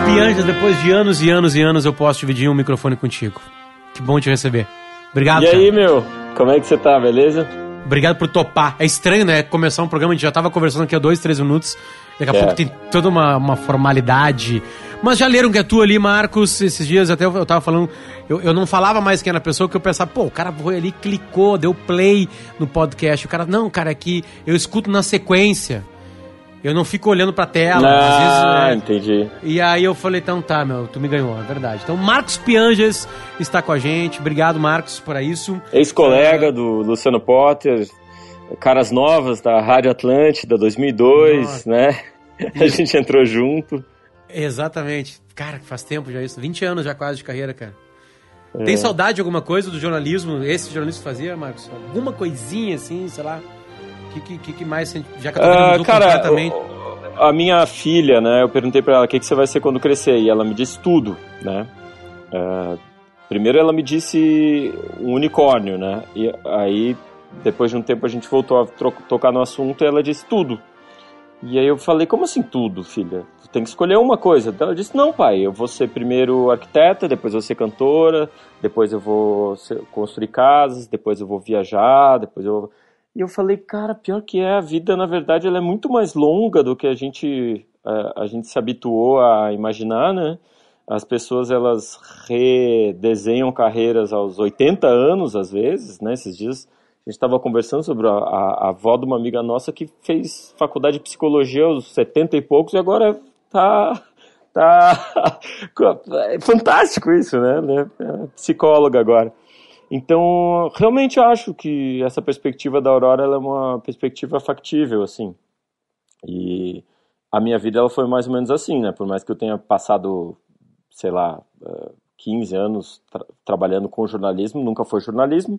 Pianjas, depois de anos e anos e anos eu posso dividir um microfone contigo. Que bom te receber. Obrigado, E aí, cara. meu? Como é que você tá, beleza? Obrigado por topar. É estranho, né? Começar um programa, a gente já tava conversando aqui há 2, 3 minutos. Daqui a pouco tem toda uma formalidade. Mas já leram que é tu ali, Marcos, esses dias até eu tava falando, eu não falava mais quem era a pessoa, que eu pensava, pô, o cara foi ali, clicou, deu play no podcast. O cara, não, cara, aqui eu escuto na sequência. Eu não fico olhando pra tela. Às vezes, entendi. E aí eu falei, então tá, meu, tu me ganhou, é verdade. Então, Marcos Pianjas está com a gente. Obrigado, Marcos, por isso. Ex-colega do Luciano Potter, caras novas da Rádio Atlântida, 2002, nossa, né? A gente entrou junto. Exatamente. Cara, faz tempo já isso. 20 anos já quase de carreira, cara. Tem saudade de alguma coisa do jornalismo? Esse jornalismo fazia, Marcos? Alguma coisinha assim, sei lá? Que mais, já que a tua vida mudou completamente? A minha filha, né, eu perguntei pra ela o que você vai ser quando crescer, e ela me disse tudo, né? Primeiro ela me disse um unicórnio, né? E aí, depois de um tempo, a gente voltou a tocar no assunto e ela disse tudo. E aí eu falei, como assim tudo, filha? Tu tem que escolher uma coisa. Ela disse, não, pai, eu vou ser primeiro arquiteta, depois eu vou ser cantora, depois eu vou construir casas, depois eu vou viajar, depois eu vou... E eu falei, cara, pior que a vida, na verdade, ela é muito mais longa do que a gente se habituou a imaginar, né? As pessoas, elas redesenham carreiras aos 80 anos, às vezes, né? Esses dias a gente estava conversando sobre a avó de uma amiga nossa que fez faculdade de psicologia aos 70 e poucos e agora tá é fantástico isso, né? É psicóloga agora. Então, realmente eu acho que essa perspectiva da Aurora, ela é uma perspectiva factível, assim. E a minha vida, ela foi mais ou menos assim, né? Por mais que eu tenha passado, sei lá, 15 anos trabalhando com jornalismo, nunca foi jornalismo.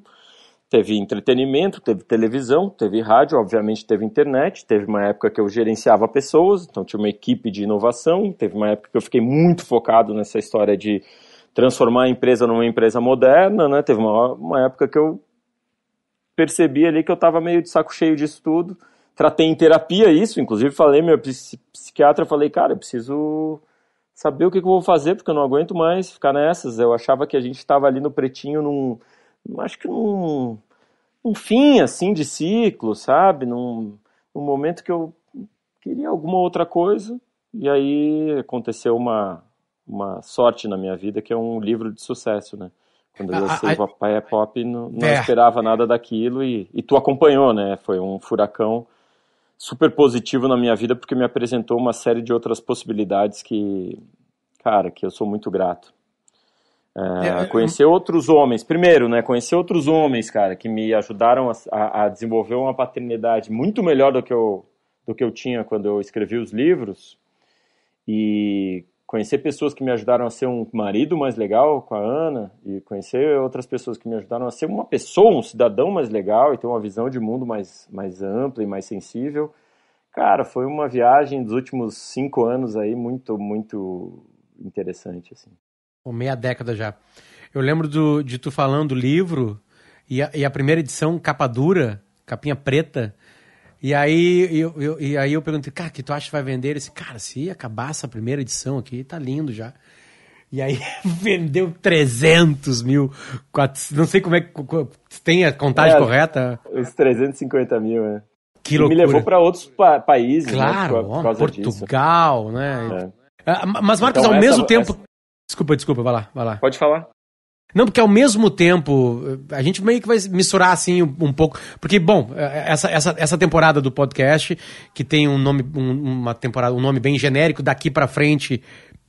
Teve entretenimento, teve televisão, teve rádio, obviamente teve internet. Teve uma época que eu gerenciava pessoas, então tinha uma equipe de inovação. Teve uma época que eu fiquei muito focado nessa história de transformar a empresa numa empresa moderna, né? Teve uma época que eu percebi ali que eu estava meio de saco cheio disso tudo. Tratei em terapia isso, inclusive falei, meu psiquiatra, falei, cara, eu preciso saber o que eu vou fazer, porque eu não aguento mais ficar nessas. Eu achava que a gente estava ali no pretinho acho que num fim, assim, de ciclo, sabe? Num momento que eu queria alguma outra coisa, e aí aconteceu uma sorte na minha vida, que é um livro de sucesso, né? Quando eu lancei o Papai é Pop, não esperava nada daquilo e tu acompanhou, né? Foi um furacão super positivo na minha vida, porque me apresentou uma série de outras possibilidades que eu sou muito grato. Conhecer outros homens, primeiro, né? Conhecer outros homens, cara, que me ajudaram a desenvolver uma paternidade muito melhor do que eu tinha quando eu escrevi os livros, e conhecer pessoas que me ajudaram a ser um marido mais legal com a Ana, e conhecer outras pessoas que me ajudaram a ser uma pessoa, um cidadão mais legal e ter uma visão de mundo mais ampla e mais sensível. Cara, foi uma viagem dos últimos 5 anos aí muito, muito interessante, assim. Meia década já. Eu lembro de tu falando do livro e a primeira edição, capa dura, capinha preta. E aí eu perguntei, cara, que tu acha que vai vender? Ele disse, cara, se acabar essa primeira edição aqui, tá lindo já. E aí vendeu 300 mil, 400, não sei como é que tem a contagem correta. Os 350 mil, né? Que loucura. Me levou para outros países, claro, né, por causa Portugal, disso. Né? Mas, Marcos, então, ao mesmo tempo... Desculpa, vai lá. Pode falar. Não, porque ao mesmo tempo, a gente meio que vai misturar assim um pouco, porque, bom, essa temporada do podcast, que tem um nome, um nome bem genérico, daqui pra frente,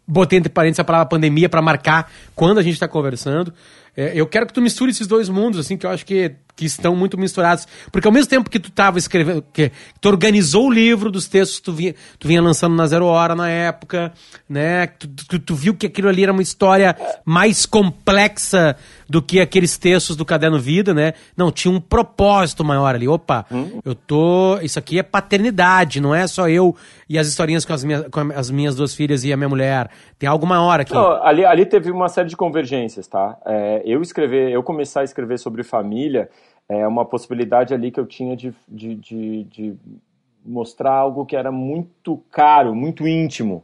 botei entre parênteses a palavra pandemia pra marcar quando a gente tá conversando. Eu quero que tu misture esses dois mundos, assim, que eu acho que estão muito misturados. Porque ao mesmo tempo que tu tava escrevendo, que tu organizou o livro dos textos que tu vinha lançando na Zero Hora na época, né? Tu viu que aquilo ali era uma história mais complexa do que aqueles textos do Caderno Vida, né? Não, tinha um propósito maior ali. Opa, isso aqui é paternidade, não é só eu e as historinhas com as minhas 2 filhas e a minha mulher. Tem algo maior aqui. Não, ali teve uma série de convergências, tá? Eu começar a escrever sobre família é uma possibilidade ali que eu tinha de mostrar algo que era muito caro, muito íntimo,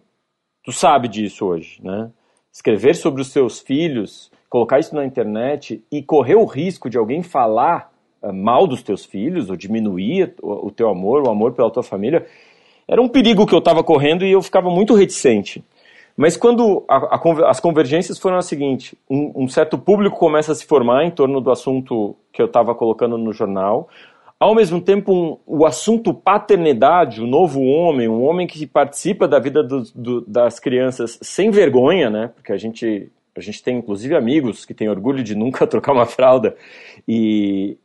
Tu sabe disso hoje, né? Escrever sobre os seus filhos, colocar isso na internet e correr o risco de alguém falar mal dos teus filhos ou diminuir o teu amor, o amor pela tua família, era um perigo que eu estava correndo e eu ficava muito reticente. Mas quando as convergências foram as seguintes, um certo público começa a se formar em torno do assunto que eu estava colocando no jornal, ao mesmo tempo o assunto paternidade, o novo homem, um homem que participa da vida das crianças sem vergonha, né? Porque a gente tem inclusive amigos que têm orgulho de nunca trocar uma fralda, e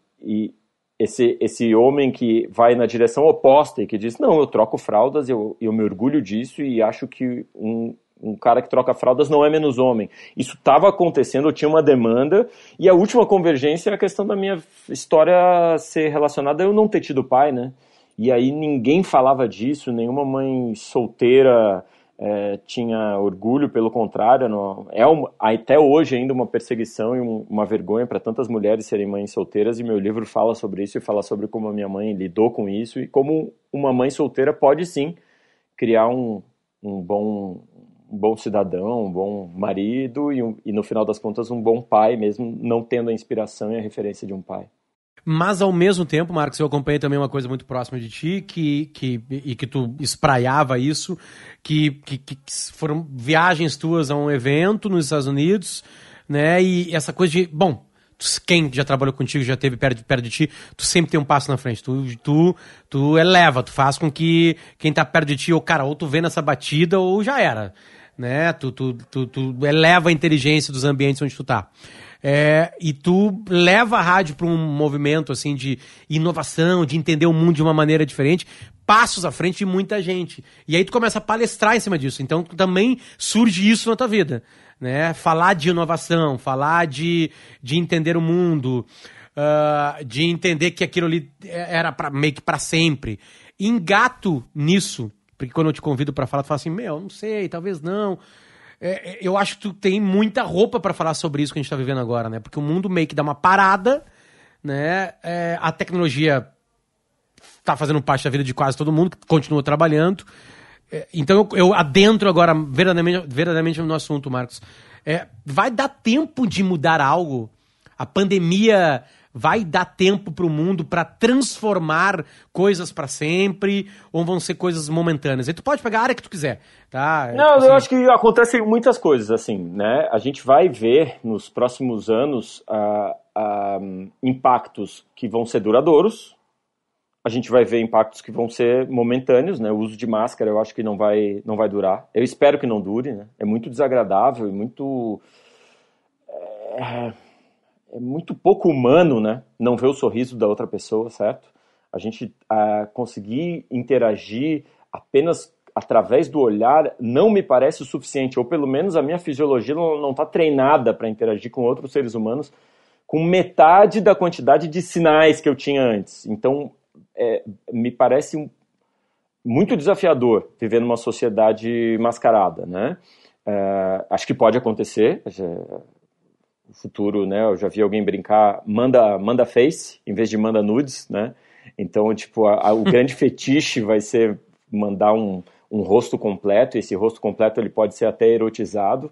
esse homem que vai na direção oposta e que diz, não, eu troco fraldas, eu me orgulho disso e acho que um cara que troca fraldas não é menos homem. Isso estava acontecendo, eu tinha uma demanda, e a última convergência é a questão da minha história ser relacionada a eu não ter tido pai, né? E aí ninguém falava disso, nenhuma mãe solteira tinha orgulho, pelo contrário, até hoje ainda uma perseguição e uma vergonha para tantas mulheres serem mães solteiras, e meu livro fala sobre isso e fala sobre como a minha mãe lidou com isso e como uma mãe solteira pode sim criar um bom cidadão, um bom marido e no final das contas um bom pai, mesmo não tendo a inspiração e a referência de um pai. Mas ao mesmo tempo, Marcos, eu acompanhei também uma coisa muito próxima de ti, que tu espraiava isso, que foram viagens tuas a um evento nos Estados Unidos, né, e essa coisa de, bom, quem já trabalhou contigo, já esteve perto de ti, tu sempre tem um passo na frente, tu eleva, tu faz com que quem tá perto de ti, ou tu vê nessa batida, ou já era, né, tu eleva a inteligência dos ambientes onde tu tá. E tu leva a rádio para um movimento assim de inovação, de entender o mundo de uma maneira diferente, passos à frente de muita gente. E aí tu começa a palestrar em cima disso. Então também surge isso na tua vida, né? Falar de inovação, falar de entender o mundo, de entender que aquilo ali era meio que para sempre. Engato nisso, porque quando eu te convido para falar, tu fala assim, não sei, talvez não. Eu acho que tu tem muita roupa pra falar sobre isso que a gente tá vivendo agora, né? Porque o mundo meio que dá uma parada, né? A tecnologia tá fazendo parte da vida de quase todo mundo, que continua trabalhando. Então eu adentro agora verdadeiramente no assunto, Marcos. Vai dar tempo de mudar algo? A pandemia vai dar tempo pro mundo para transformar coisas para sempre, ou vão ser coisas momentâneas? Aí tu pode pegar a área que tu quiser, tá? Não, tipo assim, eu acho que acontecem muitas coisas, assim, né? A gente vai ver nos próximos anos impactos que vão ser duradouros, a gente vai ver impactos que vão ser momentâneos, né? O uso de máscara eu acho que não vai durar. Eu espero que não dure, né? É muito desagradável e muito... É muito pouco humano, né? Não ver o sorriso da outra pessoa, certo? A gente conseguir interagir apenas através do olhar não me parece o suficiente, ou pelo menos a minha fisiologia não está treinada para interagir com outros seres humanos com metade da quantidade de sinais que eu tinha antes. Então, me parece muito desafiador viver numa sociedade mascarada, né? Acho que pode acontecer. O futuro, né? Eu já vi alguém brincar, manda face em vez de manda nudes, né? Então, tipo, o grande fetiche vai ser mandar um rosto completo, e esse rosto completo ele pode ser até erotizado.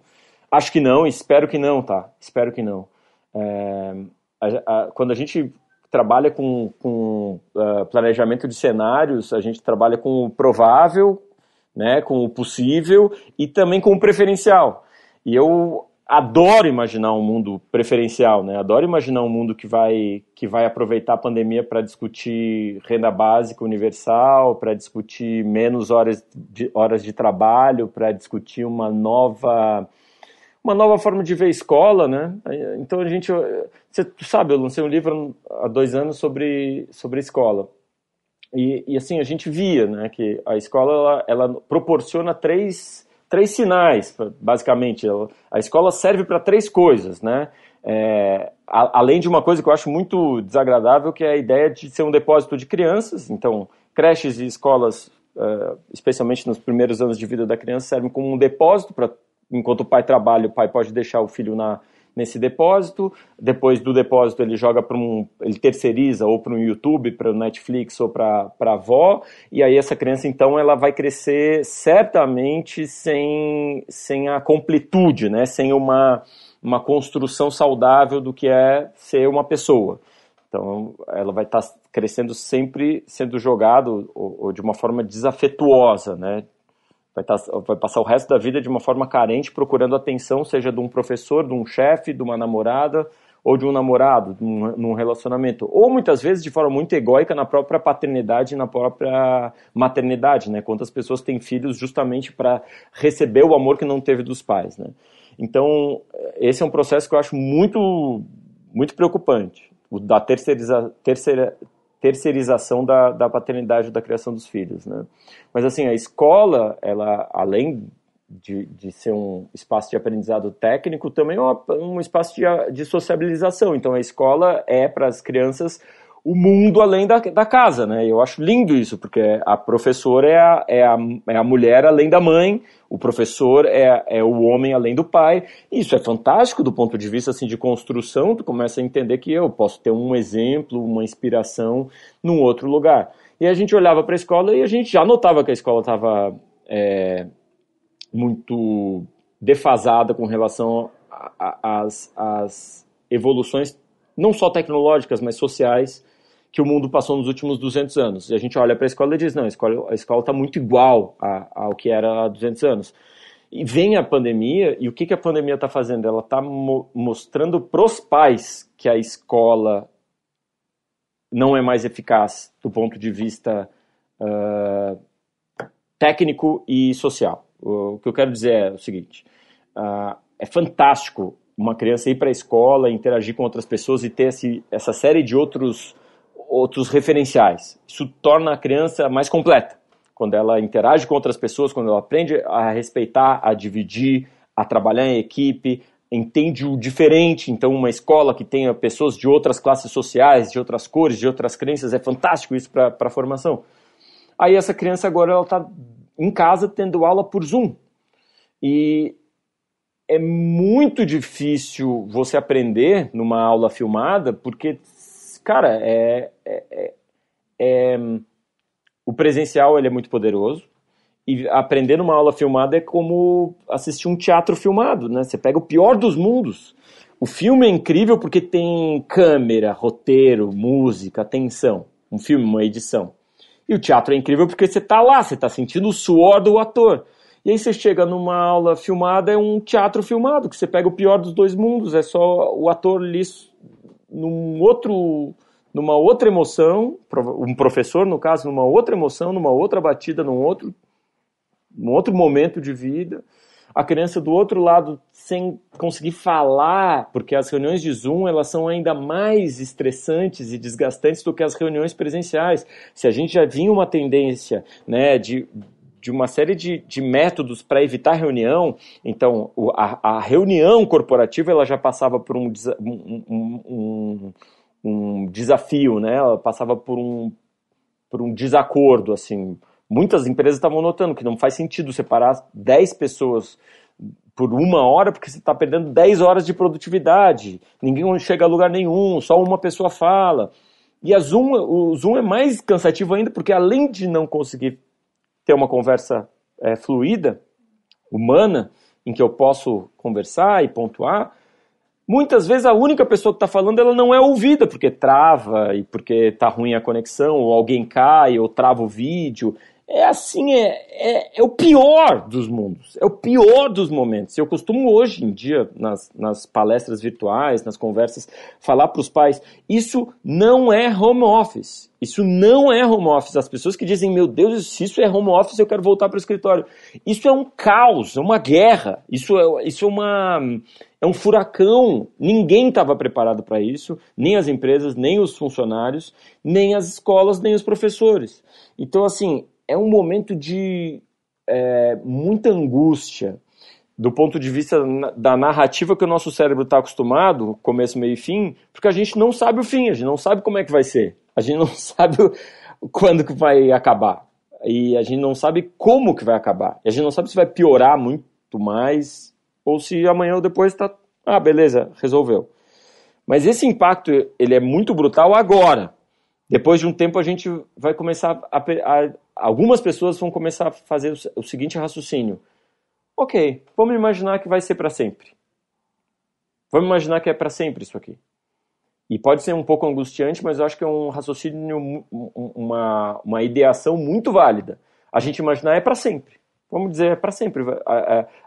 Acho que não, espero que não, tá? Espero que não. Quando a gente trabalha com planejamento de cenários, a gente trabalha com o provável, né? Com o possível e também com o preferencial. E eu adoro imaginar um mundo preferencial, né? Adoro imaginar um mundo que vai aproveitar a pandemia para discutir renda básica universal, para discutir menos horas de trabalho, para discutir uma nova forma de ver a escola, né? Então você sabe, eu lancei um livro há 2 anos sobre escola. E assim, a gente via, né, que a escola ela proporciona três sinais, basicamente. A escola serve para 3 coisas, né? Além de uma coisa que eu acho muito desagradável, que é a ideia de ser um depósito de crianças. Então, creches e escolas, especialmente nos primeiros anos de vida da criança, servem como um depósito para, enquanto o pai trabalha, o pai pode deixar o filho na nesse depósito, depois do depósito ele joga ele terceiriza ou para um YouTube, para o Netflix ou para a avó, e aí essa criança então ela vai crescer certamente sem a completude, né? Sem uma construção saudável do que é ser uma pessoa. Então ela vai estar crescendo sempre sendo jogado ou de uma forma desafetuosa, né? Vai passar o resto da vida de uma forma carente, procurando atenção, seja de um professor, de um chefe, de uma namorada, ou de um namorado, num relacionamento. Ou muitas vezes de forma muito egóica na própria paternidade e na própria maternidade, né? Quantas pessoas têm filhos justamente para receber o amor que não teve dos pais, né? Então, esse é um processo que eu acho muito, muito preocupante, o da terceirização da paternidade e da criação dos filhos, né? Mas assim, a escola, ela, além de ser um espaço de aprendizado técnico, também é um espaço de sociabilização. Então a escola é para as crianças o mundo além da casa, né? Eu acho lindo isso, porque a professora é a mulher além da mãe, o professor é o homem além do pai. Isso é fantástico do ponto de vista assim, de construção. Tu começa a entender que eu posso ter um exemplo, uma inspiração num outro lugar. E a gente olhava para a escola e a gente já notava que a escola estava muito defasada com relação às evoluções, não só tecnológicas, mas sociais, que o mundo passou nos últimos 200 anos. E a gente olha para a escola e diz, não, a escola está muito igual ao que era há 200 anos. E vem a pandemia, e o que a pandemia está fazendo? Ela está mostrando para os pais que a escola não é mais eficaz do ponto de vista técnico e social. O que eu quero dizer é o seguinte, é fantástico uma criança ir para a escola, interagir com outras pessoas e ter essa série de outros referenciais. Isso torna a criança mais completa. Quando ela interage com outras pessoas, quando ela aprende a respeitar, a dividir, a trabalhar em equipe, entende o diferente. Então uma escola que tenha pessoas de outras classes sociais, de outras cores, de outras crenças, é fantástico isso para a formação. Aí essa criança agora ela está em casa tendo aula por Zoom. E é muito difícil você aprender numa aula filmada, porque, cara, o presencial ele é muito poderoso, e aprender numa aula filmada é como assistir um teatro filmado, né? Você pega o pior dos mundos. O filme é incrível porque tem câmera, roteiro, música, tensão. Um filme, uma edição. E o teatro é incrível porque você está lá, você está sentindo o suor do ator. E aí você chega numa aula filmada, é um teatro filmado, que você pega o pior dos dois mundos, é só o ator ali numa outra emoção, um professor, no caso, numa outra emoção, numa outra batida, num outro momento de vida. A criança do outro lado sem conseguir falar, porque as reuniões de Zoom elas são ainda mais estressantes e desgastantes do que as reuniões presenciais. Se a gente já vinha uma tendência, né, de uma série de métodos para evitar reunião, então a reunião corporativa ela já passava por um desafio, né? Ela passava por um desacordo, assim. Muitas empresas estavam notando que não faz sentido separar 10 pessoas por 1 hora, porque você está perdendo 10 horas de produtividade, ninguém chega a lugar nenhum, só uma pessoa fala. E o Zoom é mais cansativo ainda, porque além de não conseguir ter uma conversa fluida, humana, em que eu posso conversar e pontuar, muitas vezes a única pessoa que está falando ela não é ouvida, porque trava, e porque está ruim a conexão, ou alguém cai, ou trava o vídeo. É assim, é o pior dos mundos, é o pior dos momentos. Eu costumo hoje em dia, nas palestras virtuais, nas conversas, falar para os pais, isso não é home office, isso não é home office. As pessoas que dizem, meu Deus, se isso é home office, eu quero voltar para o escritório. Isso é um caos, é uma guerra, isso é um furacão. Ninguém estava preparado para isso, nem as empresas, nem os funcionários, nem as escolas, nem os professores. Então, assim, é um momento de muita angústia do ponto de vista da narrativa que o nosso cérebro está acostumado, começo, meio e fim, porque a gente não sabe o fim, a gente não sabe como é que vai ser, a gente não sabe quando que vai acabar, e a gente não sabe como que vai acabar, e a gente não sabe se vai piorar muito mais, ou se amanhã ou depois está Ah, beleza, resolveu. Mas esse impacto, ele é muito brutal agora. Depois de um tempo a gente vai começar algumas pessoas vão começar a fazer o seguinte raciocínio. Ok, vamos imaginar que vai ser para sempre. Vamos imaginar que é para sempre isso aqui. E pode ser um pouco angustiante, mas eu acho que é um raciocínio, uma ideação muito válida. A gente imaginar é para sempre. Vamos dizer, é para sempre.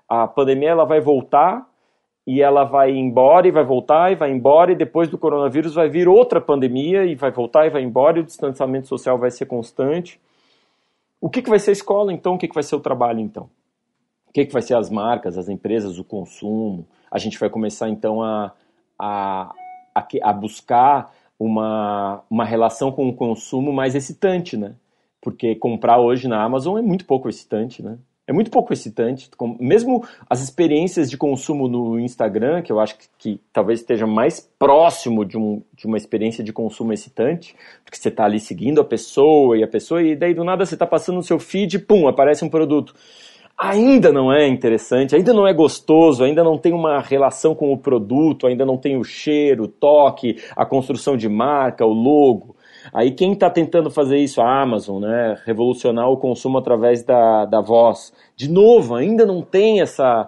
A pandemia ela vai voltar e ela vai embora e vai voltar e vai embora, e depois do coronavírus vai vir outra pandemia e vai voltar e vai embora, e o distanciamento social vai ser constante. O que vai ser a escola, então? O que vai ser o trabalho, então? O que vai ser as marcas, as empresas, o consumo? A gente vai começar, então, a buscar uma relação com o consumo mais excitante, né? Porque comprar hoje na Amazon é muito pouco excitante, né? É muito pouco excitante. Mesmo as experiências de consumo no Instagram, que eu acho que talvez esteja mais próximo de uma experiência de consumo excitante, porque você está ali seguindo a pessoa, e daí do nada você está passando no seu feed e pum, aparece um produto. Ainda não é interessante, ainda não é gostoso, ainda não tem uma relação com o produto, ainda não tem o cheiro, o toque, a construção de marca, o logo. Aí quem está tentando fazer isso? A Amazon, né? Revolucionar o consumo através da voz. De novo, ainda não tem essa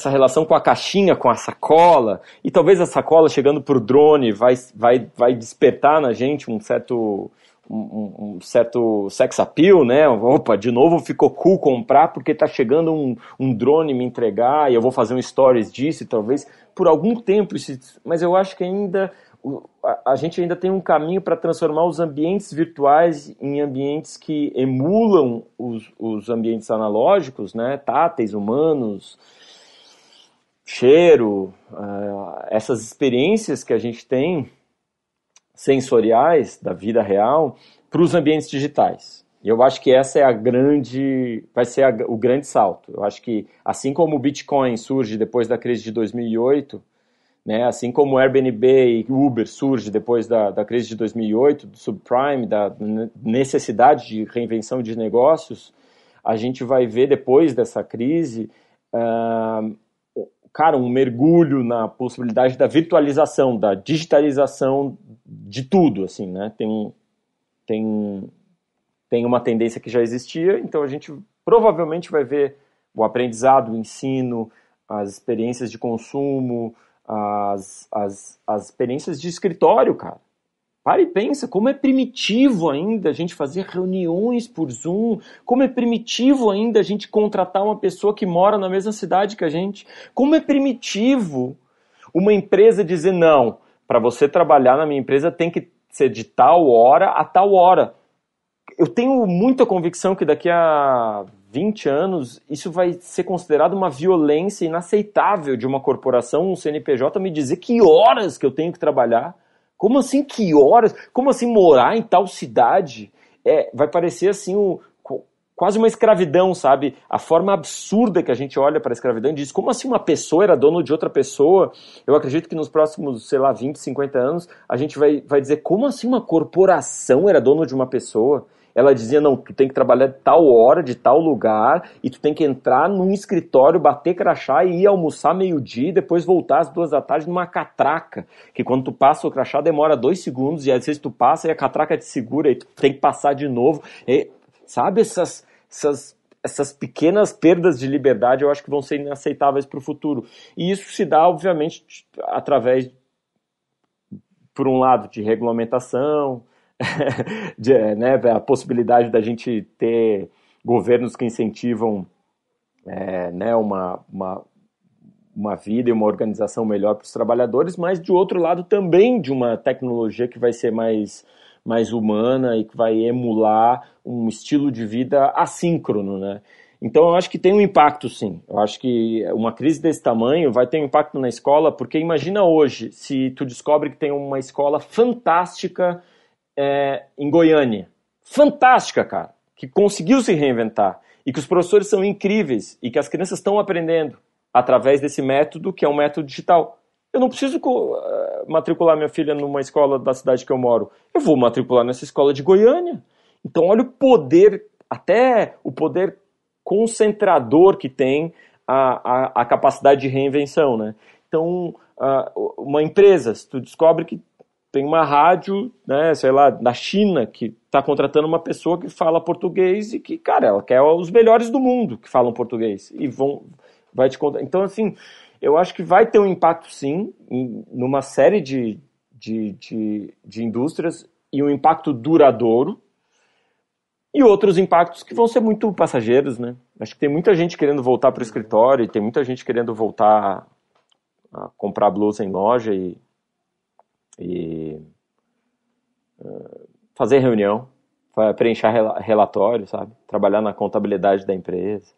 relação com a caixinha, com a sacola. E talvez a sacola chegando para o drone vai despertar na gente um certo sex appeal, né? Opa, de novo ficou cool comprar porque está chegando um drone me entregar e eu vou fazer um stories disso e talvez por algum tempo mas eu acho que ainda a gente ainda tem um caminho para transformar os ambientes virtuais em ambientes que emulam os ambientes analógicos, né? Táteis, humanos, cheiro, essas experiências que a gente tem sensoriais da vida real para os ambientes digitais. E eu acho que essa vai ser o grande salto. Eu acho que assim como o Bitcoin surge depois da crise de 2008, né, assim como o Airbnb e Uber surge depois da crise de 2008, do subprime, da necessidade de reinvenção de negócios, a gente vai ver depois dessa crise um mergulho na possibilidade da virtualização, da digitalização de tudo, assim, né? Tem uma tendência que já existia, então a gente provavelmente vai ver o aprendizado, o ensino, as experiências de consumo, as experiências de escritório, cara. Para e pensa, como é primitivo ainda a gente fazer reuniões por Zoom, como é primitivo ainda a gente contratar uma pessoa que mora na mesma cidade que a gente, como é primitivo uma empresa dizer não, para você trabalhar na minha empresa tem que ser de tal hora a tal hora. Eu tenho muita convicção que daqui a 20 anos isso vai ser considerado uma violência inaceitável de uma corporação, um CNPJ, me dizer que horas que eu tenho que trabalhar. Como assim que horas? Como assim morar em tal cidade? Vai parecer assim quase uma escravidão, sabe? A forma absurda que a gente olha para a escravidão e diz, como assim uma pessoa era dono de outra pessoa? Eu acredito que nos próximos, 20, 50 anos, a gente vai dizer, como assim uma corporação era dono de uma pessoa? Ela dizia, não, tu tem que trabalhar de tal hora, de tal lugar, e tu tem que entrar num escritório, bater crachá e ir almoçar meio-dia e depois voltar às 2 da tarde numa catraca, que quando tu passa o crachá demora 2 segundos, e às vezes tu passa e a catraca te segura e tu tem que passar de novo. Sabe, essas pequenas perdas de liberdade eu acho que vão ser inaceitáveis para o futuro. E isso se dá, obviamente, através, por um lado, de regulamentação, né, a possibilidade da gente ter governos que incentivam né, uma vida e uma organização melhor para os trabalhadores, mas de outro lado também de uma tecnologia que vai ser mais humana e que vai emular um estilo de vida assíncrono, né? Então eu acho que tem um impacto, sim. Eu acho que uma crise desse tamanho vai ter um impacto na escola, porque imagina hoje, se tu descobre que tem uma escola fantástica em Goiânia. Fantástica, cara. Que conseguiu se reinventar. E que os professores são incríveis. E que as crianças estão aprendendo através desse método, que é um método digital. Eu não preciso matricular minha filha numa escola da cidade que eu moro. Eu vou matricular nessa escola de Goiânia. Então olha o poder, até o poder concentrador que tem a capacidade de reinvenção, né? Então, uma empresa, se tu descobre que tem uma rádio, né, sei lá, da China, que está contratando uma pessoa que fala português e que, cara, ela quer os melhores do mundo que falam português e vai te contar. Então, assim, eu acho que vai ter um impacto, sim, numa série de indústrias e um impacto duradouro e outros impactos que vão ser muito passageiros, né? Acho que tem muita gente querendo voltar para o escritório e tem muita gente querendo voltar a comprar blusa em loja e fazer reunião, preencher relatório, sabe? Trabalhar na contabilidade da empresa.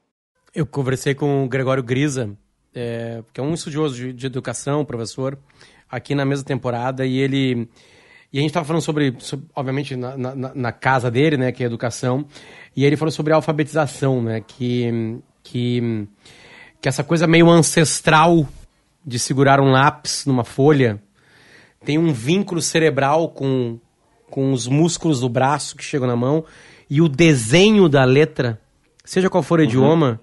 Eu conversei com o Gregório Grisa, que é um estudioso de educação, professor, aqui na mesma temporada, e a gente estava falando sobre obviamente, na casa dele, né, que é educação, e ele falou sobre a alfabetização, né, que essa coisa meio ancestral de segurar um lápis numa folha tem um vínculo cerebral com os músculos do braço que chegam na mão, e o desenho da letra, seja qual for o idioma,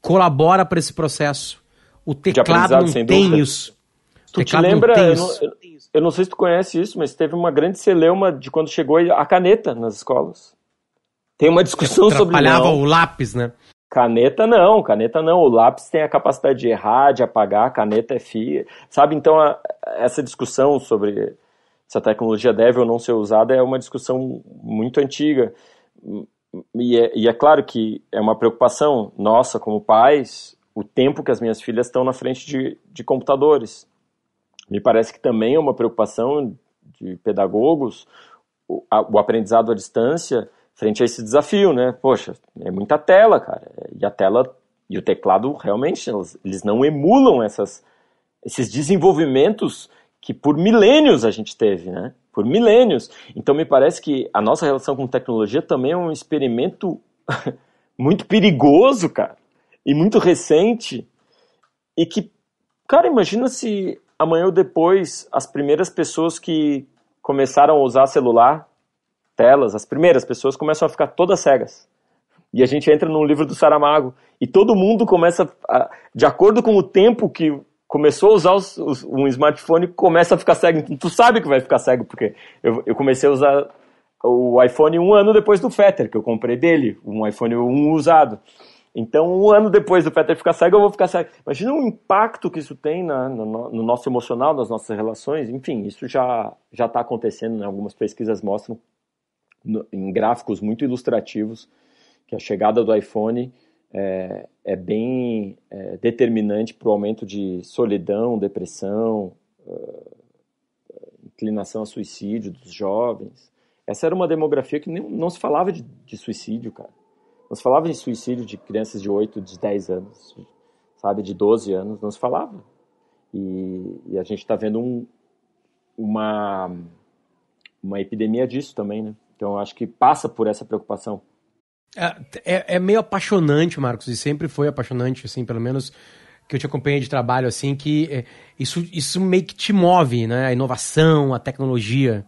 colabora para esse processo. O teclado não tem isso. Tu te lembra, eu não sei se tu conhece isso, mas teve uma grande celeuma de quando chegou a caneta nas escolas. Tem uma discussão sobre... Atrapalhava o lápis, né? Caneta não. O lápis tem a capacidade de errar, de apagar, a caneta é fia. Sabe, então, essa discussão sobre se a tecnologia deve ou não ser usada é uma discussão muito antiga. E é claro que é uma preocupação nossa como pais, o tempo que as minhas filhas estão na frente de computadores. Me parece que também é uma preocupação de pedagogos o aprendizado à distância frente a esse desafio, né? Poxa, é muita tela, cara. E a tela e o teclado, realmente, eles não emulam esses desenvolvimentos que por milênios a gente teve, né? Por milênios. Então, me parece que a nossa relação com tecnologia também é um experimento muito perigoso, cara. E muito recente. E que, cara, imagina se amanhã ou depois as primeiras pessoas que começaram a usar celular, telas, as primeiras pessoas começam a ficar todas cegas. E a gente entra num livro do Saramago e todo mundo começa, de acordo com o tempo que começou a usar um smartphone, começa a ficar cego. Então, tu sabe que vai ficar cego, porque eu comecei a usar o iPhone 1 ano depois do Fetter, que eu comprei dele, um iPhone 1 usado. Então, 1 ano depois do Fetter ficar cego, eu vou ficar cego. Imagina o impacto que isso tem no nosso emocional, nas nossas relações. Enfim, isso já está acontecendo, né? Algumas pesquisas mostram em gráficos muito ilustrativos que a chegada do iPhone é bem determinante para o aumento de solidão, depressão, inclinação a suicídio dos jovens. Essa era uma demografia que não se falava de suicídio, cara. Não se falava de suicídio de crianças de 8, de 10 anos, sabe, de 12 anos, não se falava. E a gente está vendo uma epidemia disso também, né? Então, eu acho que passa por essa preocupação. É meio apaixonante, Marcos, e sempre foi apaixonante, assim, pelo menos que eu te acompanhei de trabalho, assim, que isso meio que te move, né? A inovação, a tecnologia.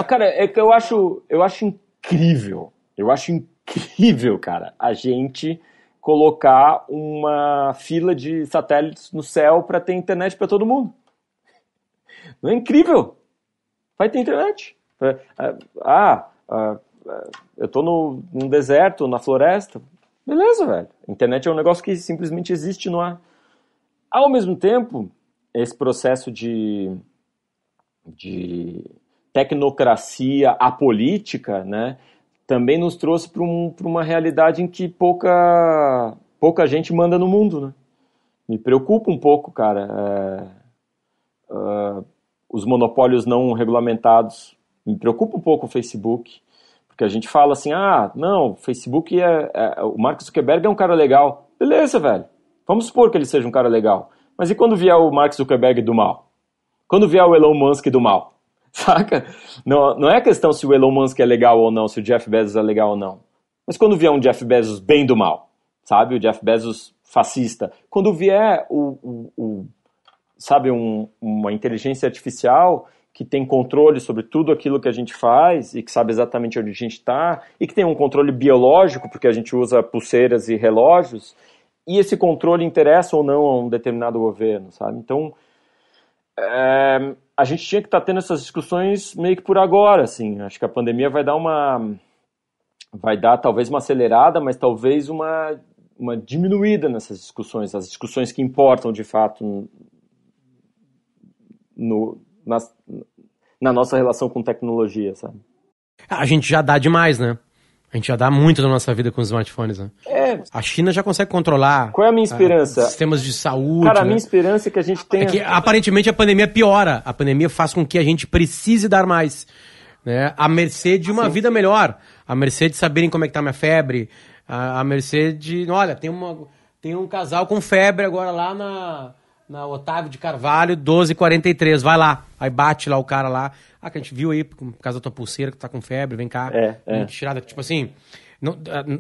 Cara, é que eu acho incrível. Eu acho incrível, cara, a gente colocar uma fila de satélites no céu para ter internet para todo mundo. Não é incrível? Vai ter internet. Eu tô num deserto, na floresta. Beleza, velho. Internet é um negócio que simplesmente existe no ar. Ao mesmo tempo, esse processo de tecnocracia apolítica, né, também nos trouxe para uma realidade em que pouca gente manda no mundo, né? Me preocupa um pouco, cara. Os monopólios não regulamentados. Me preocupa um pouco o Facebook. Porque a gente fala assim, não, o Facebook o Mark Zuckerberg é um cara legal. Beleza, velho. Vamos supor que ele seja um cara legal. Mas e quando vier o Mark Zuckerberg do mal? Quando vier o Elon Musk do mal? Saca? Não é a questão se o Elon Musk é legal ou não, se o Jeff Bezos é legal ou não. Mas quando vier um Jeff Bezos bem do mal, sabe? O Jeff Bezos fascista. Quando vier sabe, uma inteligência artificial que tem controle sobre tudo aquilo que a gente faz e que sabe exatamente onde a gente está e que tem um controle biológico, porque a gente usa pulseiras e relógios, e esse controle interessa ou não a um determinado governo, sabe? Então, a gente tinha que estar tendo essas discussões meio que por agora, assim. Acho que a pandemia vai dar talvez uma acelerada, mas talvez uma diminuída nessas discussões, as discussões que importam de fato na nossa relação com tecnologia, sabe? A gente já dá demais, né? A gente já dá muito da nossa vida com os smartphones, né? A China já consegue controlar. Qual é a minha esperança? Sistemas de saúde. Cara, né? A minha esperança é que a gente tenha... É que, aparentemente, a pandemia piora. A pandemia faz com que a gente precise dar mais. Né? À mercê de uma vida melhor. À mercê de saberem como é que tá a minha febre. À mercê de... Olha, tem um casal com febre agora lá na Otávio de Carvalho, 12h43. Vai lá. Aí bate lá o cara lá. Que a gente viu aí, por causa da tua pulseira, que tá com febre, vem cá. Tirada. Tipo assim,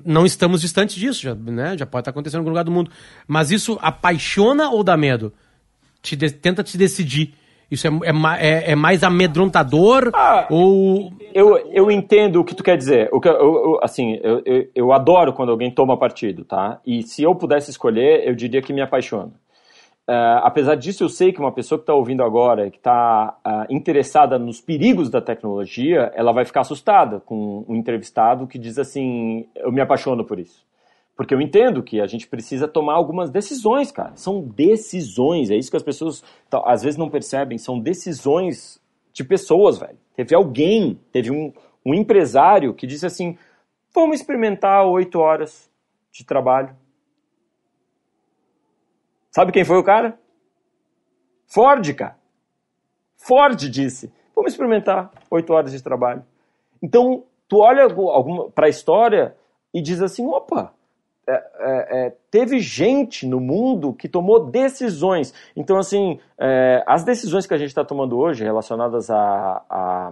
não estamos distantes disso, né? Já pode estar acontecendo em algum lugar do mundo. Mas isso apaixona ou dá medo? Tenta te decidir. Isso é mais amedrontador ou... Eu entendo o que tu quer dizer. Eu adoro quando alguém toma partido, tá? E se eu pudesse escolher, eu diria que me apaixona. Apesar disso, eu sei que uma pessoa que está ouvindo agora, que está interessada nos perigos da tecnologia, ela vai ficar assustada com um entrevistado que diz assim, eu me apaixono por isso. Porque eu entendo que a gente precisa tomar algumas decisões, cara. São decisões, é isso que as pessoas às vezes não percebem, são decisões de pessoas, velho. Teve um empresário que disse assim, vamos experimentar 8 horas de trabalho. Sabe quem foi o cara? Ford, cara. Ford disse, vamos experimentar 8 horas de trabalho. Então, tu olha para a história e diz assim, opa, teve gente no mundo que tomou decisões. Então, assim, as decisões que a gente está tomando hoje relacionadas ao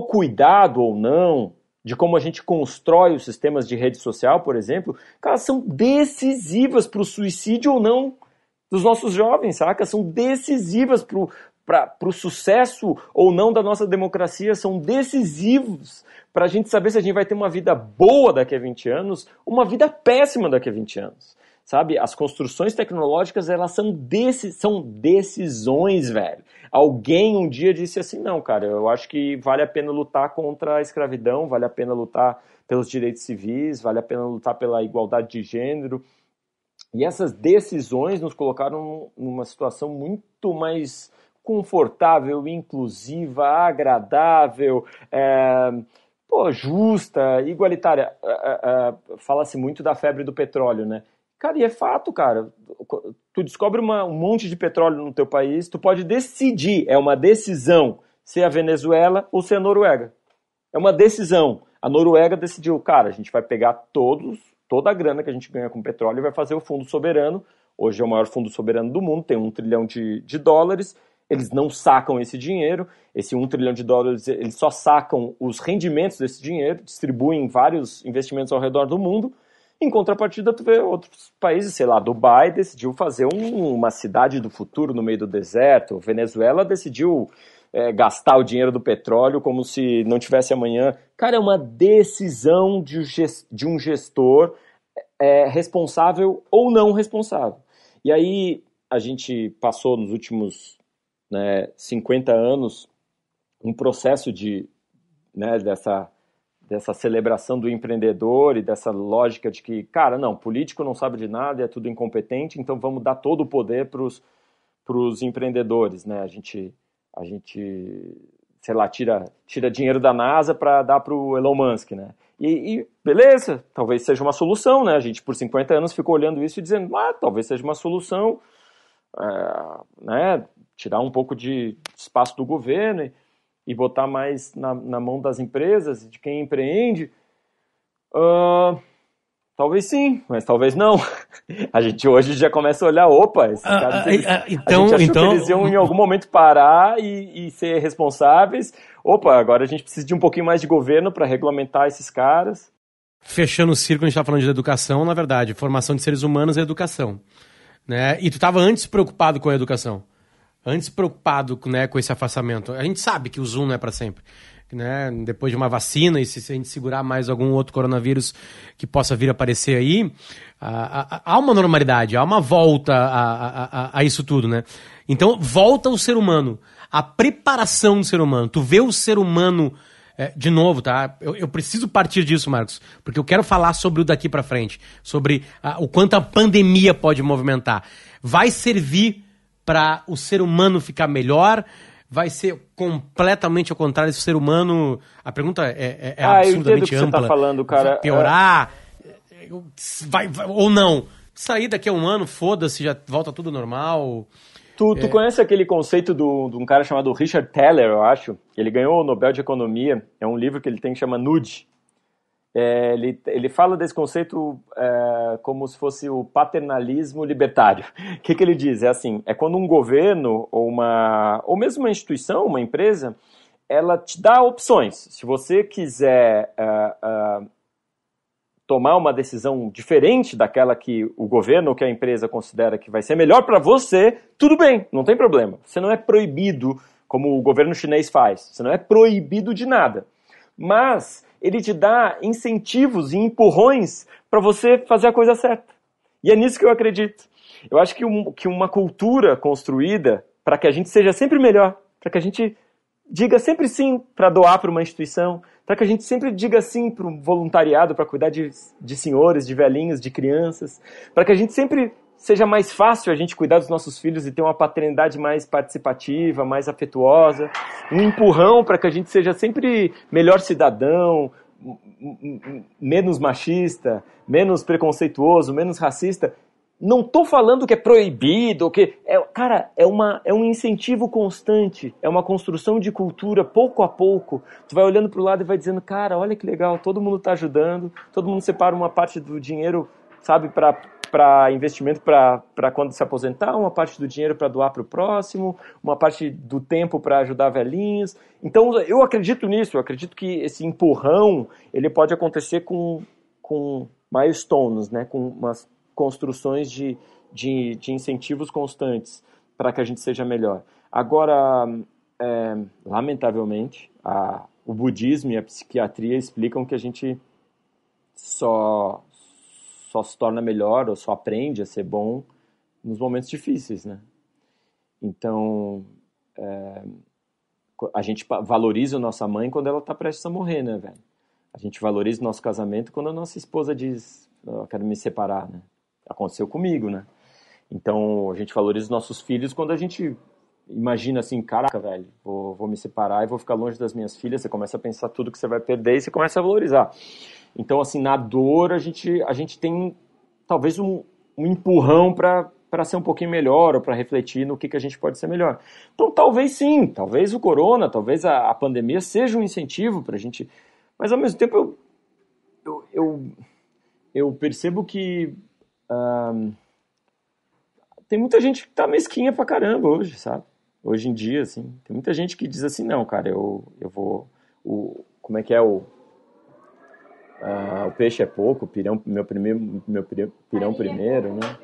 cuidado ou não, de como a gente constrói os sistemas de rede social, por exemplo, cara, são decisivas para o suicídio ou não dos nossos jovens, saca? São decisivas para o sucesso ou não da nossa democracia, são decisivos para a gente saber se a gente vai ter uma vida boa daqui a 20 anos ou uma vida péssima daqui a 20 anos. Sabe, as construções tecnológicas, elas são decisões, velho. Alguém um dia disse assim, não, cara, eu acho que vale a pena lutar contra a escravidão, vale a pena lutar pelos direitos civis, vale a pena lutar pela igualdade de gênero. E essas decisões nos colocaram numa situação muito mais confortável, inclusiva, agradável, justa, igualitária. Fala-se muito da febre do petróleo, né? Cara, e é fato, cara. Tu descobre um monte de petróleo no teu país, tu pode decidir, é uma decisão, ser a Venezuela ou ser a Noruega. É uma decisão. A Noruega decidiu, cara, a gente vai pegar toda a grana que a gente ganha com petróleo e vai fazer o fundo soberano. Hoje é o maior fundo soberano do mundo, tem 1 trilhão de dólares. Eles não sacam esse dinheiro. Esse 1 trilhão de dólares, eles só sacam os rendimentos desse dinheiro, distribuem vários investimentos ao redor do mundo. Em contrapartida, tu vê outros países, sei lá, Dubai decidiu fazer uma cidade do futuro no meio do deserto, Venezuela decidiu gastar o dinheiro do petróleo como se não tivesse amanhã. Cara, é uma decisão de um gestor responsável ou não responsável. E aí a gente passou nos últimos 50 anos um processo dessa celebração do empreendedor e dessa lógica de que, cara, não, político não sabe de nada, é tudo incompetente, então vamos dar todo o poder para os empreendedores, né? A gente, sei lá, tira dinheiro da NASA para dar para o Elon Musk, né? E beleza, talvez seja uma solução, né? A gente por 50 anos ficou olhando isso e dizendo, talvez seja uma solução, né? Tirar um pouco de espaço do governo e botar mais na mão das empresas, de quem empreende, talvez sim, mas talvez não. A gente hoje já começa a olhar, opa, esses caras, a gente achou que eles iam em algum momento parar e ser responsáveis. Opa, agora a gente precisa de um pouquinho mais de governo para regulamentar esses caras. Fechando o círculo, a gente está falando de educação, na verdade, formação de seres humanos é educação. Né? E tu estava antes preocupado com a educação. Antes preocupado, né, com esse afastamento. A gente sabe que o Zoom não é para sempre. né, depois de uma vacina, e se a gente segurar mais algum outro coronavírus que possa vir a aparecer aí, há uma normalidade, há uma volta a isso tudo, né? Então, volta o ser humano, a preparação do ser humano. Tu vê o ser humano, de novo, tá? Eu preciso partir disso, Marcos, porque eu quero falar sobre o daqui pra frente, sobre o quanto a pandemia pode movimentar. Vai servir para o ser humano ficar melhor? Vai ser completamente ao contrário desse ser humano? A pergunta é absurdamente ampla. Você tá falando, cara. Vai piorar? Vai, ou não? Sair daqui a um ano, foda-se, já volta tudo normal. Tu conhece aquele conceito de um cara chamado Richard Thaler, eu acho? Ele ganhou o Nobel de Economia. É um livro que ele tem que chama Nudge. Ele fala desse conceito como se fosse o paternalismo libertário. O que ele diz? É assim, é quando um governo ou mesmo uma instituição, uma empresa, ela te dá opções. Se você quiser tomar uma decisão diferente daquela que o governo ou que a empresa considera que vai ser melhor para você, tudo bem, não tem problema. Você não é proibido, como o governo chinês faz. Você não é proibido de nada. Mas ele te dá incentivos e empurrões para você fazer a coisa certa. E é nisso que eu acredito. Eu acho que uma cultura construída para que a gente seja sempre melhor, para que a gente diga sempre sim para doar para uma instituição, para que a gente sempre diga sim para um voluntariado, para cuidar de senhores, de velhinhos, de crianças, para que a gente sempre seja mais fácil a gente cuidar dos nossos filhos e ter uma paternidade mais participativa, mais afetuosa, um empurrão para que a gente seja sempre melhor cidadão, menos machista, menos preconceituoso, menos racista. Não estou falando que é proibido, cara, é um incentivo constante, é uma construção de cultura, pouco a pouco. Tu vai olhando para o lado e vai dizendo, cara, olha que legal, todo mundo está ajudando, todo mundo separa uma parte do dinheiro, sabe, para investimento para quando se aposentar, uma parte do dinheiro para doar para o próximo, uma parte do tempo para ajudar velhinhos. Então, eu acredito nisso, eu acredito que esse empurrão, ele pode acontecer com milestones, né, com umas construções de incentivos constantes para que a gente seja melhor. Agora, lamentavelmente, o budismo e a psiquiatria explicam que a gente só se torna melhor ou só aprende a ser bom nos momentos difíceis, né? Então, a gente valoriza a nossa mãe quando ela está prestes a morrer, né, velho? A gente valoriza o nosso casamento quando a nossa esposa diz, eu quero me separar, né? Aconteceu comigo, né? Então, a gente valoriza os nossos filhos quando a gente imagina assim, caraca, velho, vou me separar e vou ficar longe das minhas filhas. Você começa a pensar tudo que você vai perder e você começa a valorizar. Então, assim, na dor, a gente tem talvez um empurrão para ser um pouquinho melhor ou para refletir no que a gente pode ser melhor. Então, talvez sim, talvez o corona, talvez a pandemia seja um incentivo para a gente. Mas, ao mesmo tempo, eu percebo que tem muita gente que tá mesquinha pra caramba hoje, sabe? Hoje em dia, assim. Tem muita gente que diz assim, não, cara, eu vou... como é que é o peixe é pouco, meu pirão primeiro, né?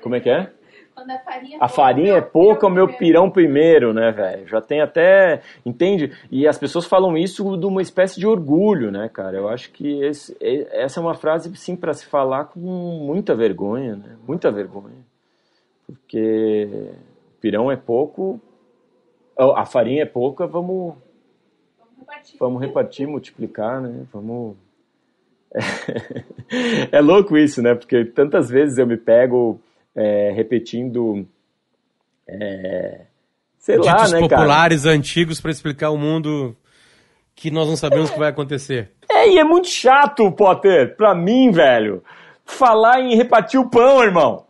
Como é que é? Quando a farinha é pouca, o meu pirão primeiro, né, velho? Já tem até... Entende? E as pessoas falam isso de uma espécie de orgulho, né, cara? Eu acho que essa é uma frase, sim, para se falar com muita vergonha, né? Muita vergonha. Porque o pirão é pouco, a farinha é pouca, vamos repartir, multiplicar, né? É louco isso, né? Porque tantas vezes eu me pego repetindo sei lá, ditos né, populares antigos para explicar o mundo que nós não sabemos o que vai acontecer. E é muito chato, Potter, pra mim, velho, falar em repartir o pão, irmão.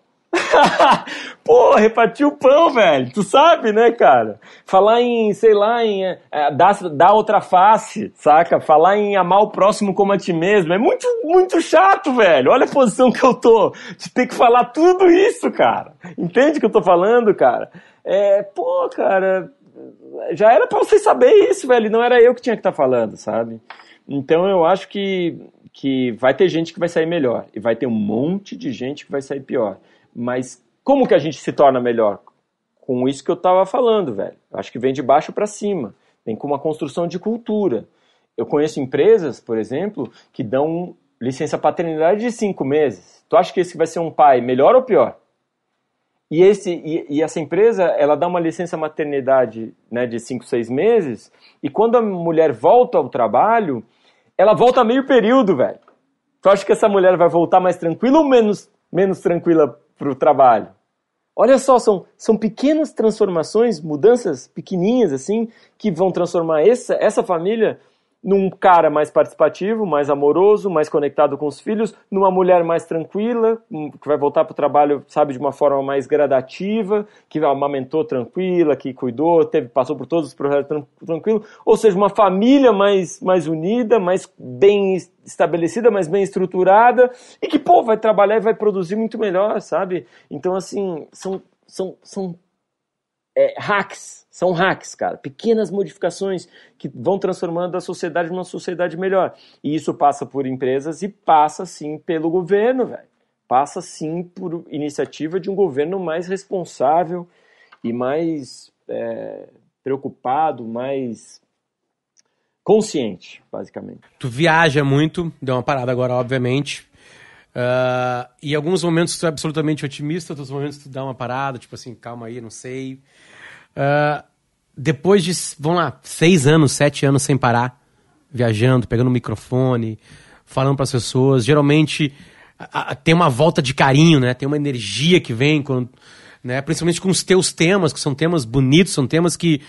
Pô, repartir o pão, velho. Tu sabe, né, cara? Falar em, sei lá, dar outra face, saca? Falar em amar o próximo como a ti mesmo. É muito, muito chato, velho. Olha a posição que eu tô. De ter que falar tudo isso, cara. Entende o que eu tô falando, cara? Pô, cara, já era pra você saber isso, velho. Não era eu que tinha que estar falando, sabe? Então eu acho que vai ter gente que vai sair melhor. E vai ter um monte de gente que vai sair pior. Mas como que a gente se torna melhor? Com isso que eu tava falando, velho. Acho que vem de baixo para cima. Vem com uma construção de cultura. eu conheço empresas, por exemplo, que dão licença paternidade de 5 meses. Tu acha que esse vai ser um pai melhor ou pior? E essa empresa, ela dá uma licença maternidade, né, de 5, 6 meses, e quando a mulher volta ao trabalho, ela volta a meio período, velho. Tu acha que essa mulher vai voltar mais tranquila ou menos tranquila pro trabalho? Olha só, são pequenas transformações, mudanças pequenininhas, assim, que vão transformar essa família num cara mais participativo, mais amoroso, mais conectado com os filhos, numa mulher mais tranquila, que vai voltar para o trabalho, sabe, de uma forma mais gradativa, que amamentou tranquila, que cuidou, passou por todos os processos tranquilo, ou seja, uma família mais unida, mais bem estabelecida, mais bem estruturada, e que, pô, vai trabalhar e vai produzir muito melhor, sabe? Então, assim, são hacks. São hacks, cara. Pequenas modificações que vão transformando a sociedade numa sociedade melhor. E isso passa por empresas e passa, sim, pelo governo, velho. Passa, sim, por iniciativa de um governo mais responsável e mais preocupado, mais consciente, basicamente. Tu viaja muito, deu uma parada agora, obviamente. E em alguns momentos tu é absolutamente otimista, outros momentos tu dá uma parada, tipo assim, calma aí, não sei... depois de, vamos lá, 6 anos, 7 anos sem parar, viajando, pegando o microfone, falando para as pessoas, geralmente tem uma volta de carinho, né? Tem uma energia que vem, né? Principalmente com os teus temas, que são temas bonitos, são temas que,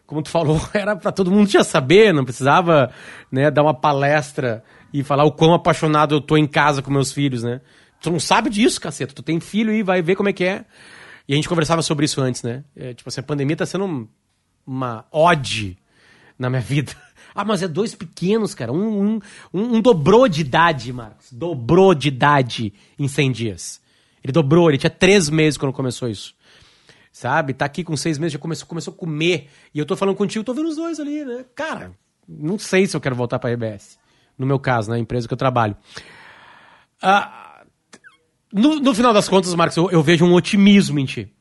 como tu falou, era para todo mundo já saber, não precisava, né, dar uma palestra e falar o quão apaixonado eu tô em casa com meus filhos, né? Tu não sabe disso, caceta, tu tem filho e vai ver como é que é. E a gente conversava sobre isso antes, né? Tipo assim, a pandemia tá sendo uma ode na minha vida. Ah, mas é 2 pequenos, cara. Um dobrou de idade, Marcos. Dobrou de idade em 100 dias. Ele dobrou, ele tinha 3 meses quando começou isso. Sabe? Tá aqui com 6 meses, já começou a comer. E eu tô falando contigo, tô vendo os dois ali, né? Cara, não sei se eu quero voltar pra RBS. No meu caso, na empresa que eu trabalho. No final das contas, Marcos, eu vejo um otimismo em ti,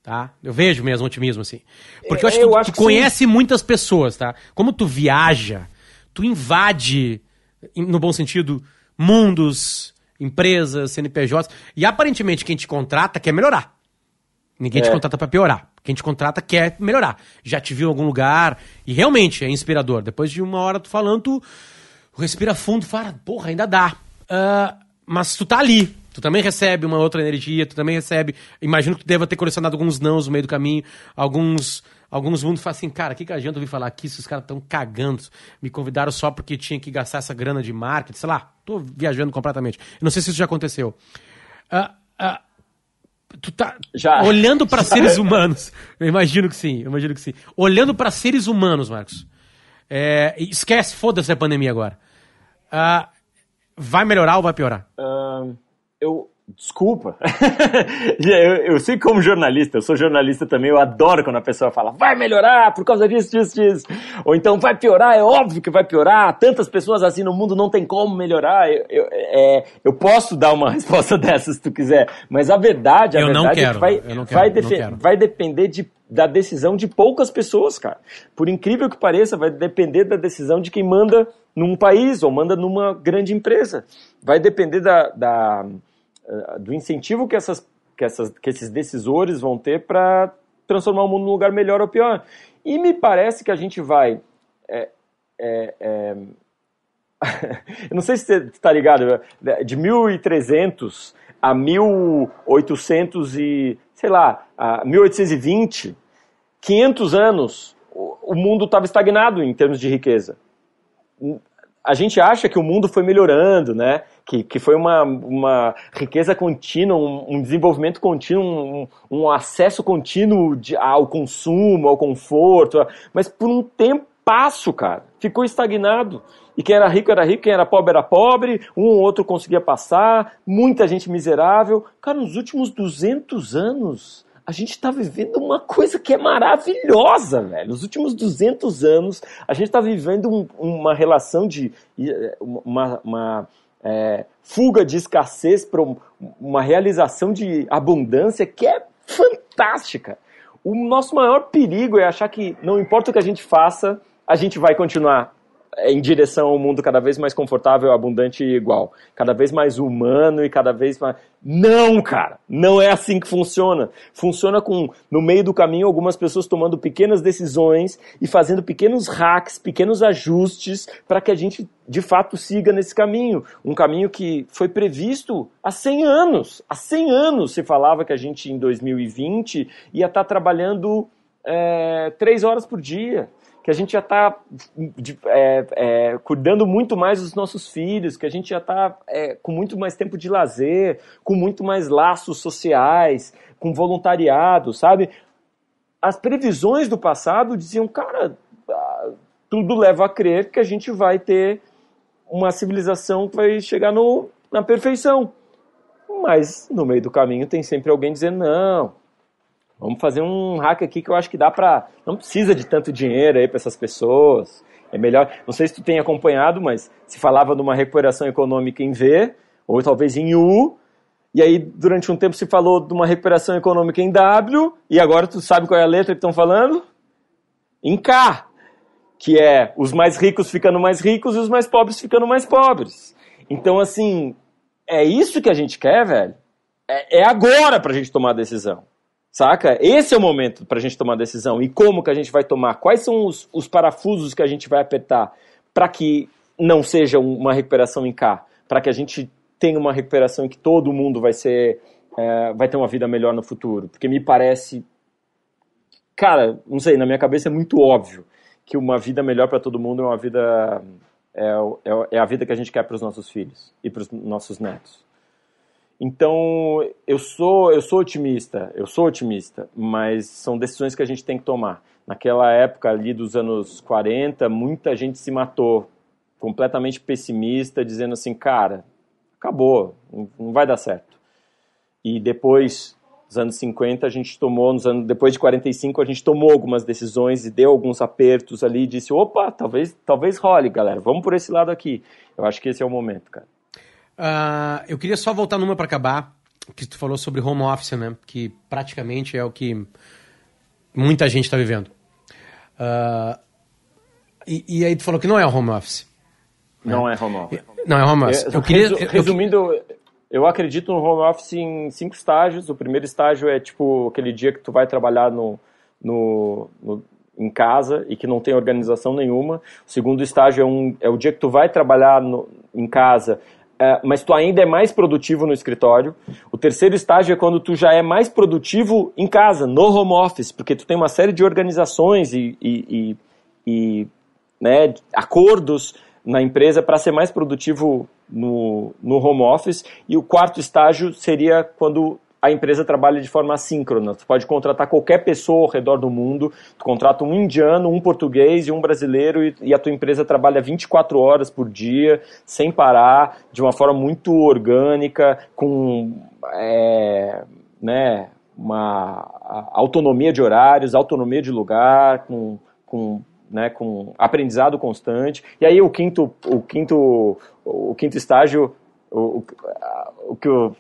tá? Eu vejo mesmo um otimismo, assim. Porque eu acho que tu conhece muitas pessoas, tá? Como tu viaja, tu invade, no bom sentido, mundos, empresas, CNPJs, e aparentemente quem te contrata quer melhorar. Ninguém te contrata pra piorar. Quem te contrata quer melhorar. Já te viu em algum lugar, e realmente é inspirador. Depois de uma hora tu falando, tu respira fundo e fala, porra, ainda dá. Mas tu tá ali. Tu também recebe uma outra energia, tu também recebe... Imagino que tu deva ter colecionado alguns nãos no meio do caminho. Alguns mundos falam assim, cara, que adianta eu vir falar aqui se os caras estão cagando? Me convidaram só porque tinha que gastar essa grana de marketing, sei lá. Tô viajando completamente. Eu não sei se isso já aconteceu. Tu tá olhando para seres humanos. Eu imagino que sim. Olhando para seres humanos, Marcos. Esquece, foda-se a pandemia agora. Vai melhorar ou vai piorar? Desculpa. eu sei como jornalista, eu sou jornalista também, eu adoro quando a pessoa fala vai melhorar por causa disso. Ou então vai piorar, é óbvio que vai piorar, tantas pessoas assim no mundo, não tem como melhorar. Eu posso dar uma resposta dessa se tu quiser, mas a verdade é que vai depender da decisão de poucas pessoas, cara. Por incrível que pareça, vai depender da decisão de quem manda num país ou manda numa grande empresa. Vai depender do incentivo que esses decisores vão ter para transformar o mundo num lugar melhor ou pior. E me parece que a gente vai... eu não sei se você está ligado, de 1300 a 1800 e... sei lá, a 1820, 500 anos, o mundo estava estagnado em termos de riqueza. A gente acha que o mundo foi melhorando, né? Que foi uma riqueza contínua, um desenvolvimento contínuo, um acesso contínuo ao consumo, ao conforto, mas por um tempasso, cara, ficou estagnado. E quem era rico, quem era pobre, um ou outro conseguia passar, muita gente miserável. Cara, nos últimos 200 anos, a gente está vivendo uma coisa que é maravilhosa, velho. Nos últimos 200 anos, a gente está vivendo uma relação de... uma fuga de escassez para uma realização de abundância que é fantástica. O nosso maior perigo é achar que não importa o que a gente faça, a gente vai continuar em direção a um mundo cada vez mais confortável, abundante e igual. Cada vez mais humano e cada vez mais... Não, cara! Não é assim que funciona. Funciona com, no meio do caminho, algumas pessoas tomando pequenas decisões e fazendo pequenos hacks, pequenos ajustes para que a gente, de fato, siga nesse caminho. Um caminho que foi previsto há 100 anos. Há 100 anos se falava que a gente, em 2020, ia estar trabalhando 3 horas por dia. Que a gente já está cuidando muito mais dos nossos filhos, que a gente já está com muito mais tempo de lazer, com muito mais laços sociais, com voluntariado, sabe? As previsões do passado diziam, cara, tudo leva a crer que a gente vai ter uma civilização que vai chegar na perfeição. Mas no meio do caminho tem sempre alguém dizendo, não... Vamos fazer um hack aqui que eu acho que dá pra... Não precisa de tanto dinheiro aí para essas pessoas. É melhor... Não sei se tu tem acompanhado, mas se falava de uma recuperação econômica em V, ou talvez em U, e aí durante um tempo se falou de uma recuperação econômica em W, e agora tu sabe qual é a letra que estão falando? Em K, que é os mais ricos ficando mais ricos e os mais pobres ficando mais pobres. Então, assim, é isso que a gente quer, velho? É agora pra gente tomar a decisão. Saca? Esse é o momento para a gente tomar decisão. E como que a gente vai tomar? Quais são os parafusos que a gente vai apertar para que não seja uma recuperação em K? Para que a gente tenha uma recuperação em que todo mundo vai ter uma vida melhor no futuro? Porque me parece... Cara, não sei, na minha cabeça é muito óbvio que uma vida melhor para todo mundo é uma vida... É a vida que a gente quer para os nossos filhos e para os nossos netos. Então, eu sou otimista, mas são decisões que a gente tem que tomar. Naquela época ali dos anos 40, muita gente se matou, completamente pessimista, dizendo assim, cara, acabou, não vai dar certo. E depois dos anos 50, a gente tomou, depois de 45, a gente tomou algumas decisões e deu alguns apertos ali e disse, opa, talvez role, galera, vamos por esse lado aqui. Eu acho que esse é o momento, cara. Eu queria só voltar numa para acabar, que tu falou sobre home office, né? Que praticamente é o que muita gente está vivendo. E aí tu falou que não é home office. Não é home office. Não é home office. Resumindo, eu acredito no home office em 5 estágios. O primeiro estágio é tipo aquele dia que tu vai trabalhar em casa e que não tem organização nenhuma. O segundo estágio é o dia que tu vai trabalhar em casa, mas tu ainda é mais produtivo no escritório. O terceiro estágio é quando tu já é mais produtivo em casa, no home office, porque tu tem uma série de organizações e né, acordos na empresa para ser mais produtivo no home office. E o quarto estágio seria quando a empresa trabalha de forma assíncrona. Tu pode contratar qualquer pessoa ao redor do mundo, tu contrata um indiano, um português e um brasileiro e a tua empresa trabalha 24 horas por dia, sem parar, de uma forma muito orgânica, com uma autonomia de horários, autonomia de lugar, com aprendizado constante. E aí o quinto estágio,